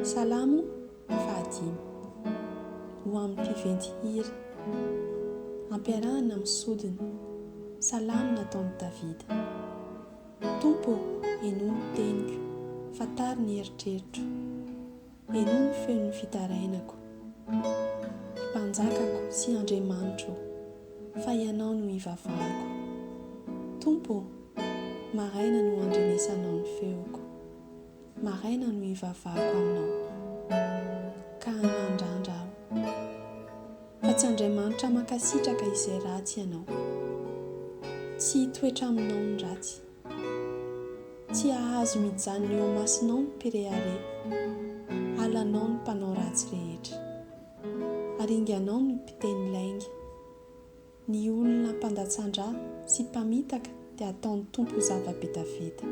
Salamo fahadimy. Ho amin'ny mpiventy hira, ampiarahana amin'ny sodiny, salamo nataon'i Davida. Tompo, enoa ny teniko, fatary ny eritreritro, enoa ny feon'ny fitarainako. Mpanjakako sy Andriamanitro, fa ianao no ivavahako. Tompo, maraina no andrenesanao ny feoko, maraina no ivavahako aminao, ka hanandrandra aho. Fa tsy Andriamanitra mankasitraka izay ratsy ianao, tsy hitoetra aminao ny ratsy, tsy ahazo mijanona eo masinao ny mpirehare, alanao ny mpanao ratsy rehetra, aringanao ny mpiteny lainga, ny olona mpandatsandra sy mpamitaka dia ataon'ny Tompo zava-betaveta.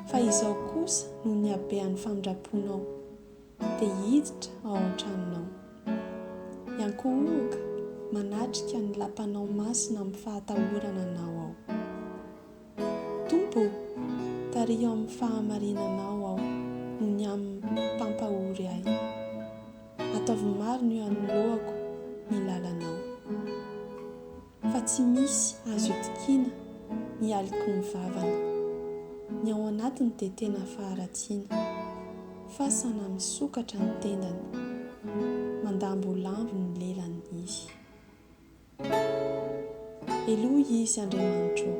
Fa izao kosa no ny habean'ny famindraponao dia hiditra ao an-tranonao. Iankohoaka manatrika ny lapanao masina amin'ny fahatahorana anao ao. Tompo, tario amin'ny fahamarinanao ao noho ny amin'ny mpampahory ahy. Ataovy maro ny hanoloako ny lalanao, fa tsy misy azo itokiana ny aliko ny vavany. Ny ao anatiny dia tena faharatsiana, fa sana misokatra ny tendany, mandambo lambo ny lelany izy. Eloha izy Andriamanitro,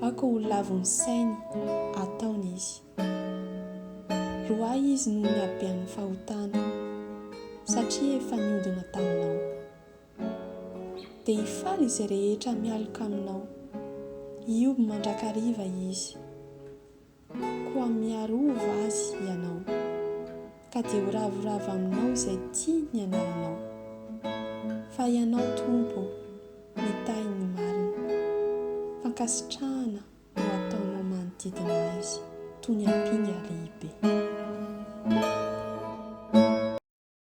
ako ho lavo ny sainy ataony izy. Roa izy no ny habean'ny fahotana, satria efa niodina taminao. Dia hifaly izay rehetra mialoka aminao, hioby mandrakariva izy, koa miarova azy ianao, ka dia ho ravoravo aminao izay tia ny anaranao. Fa ianao Tompo, mitahy ny marina, fankasitrahana no ataonao manodidina azy toy ny ampinga lehibe.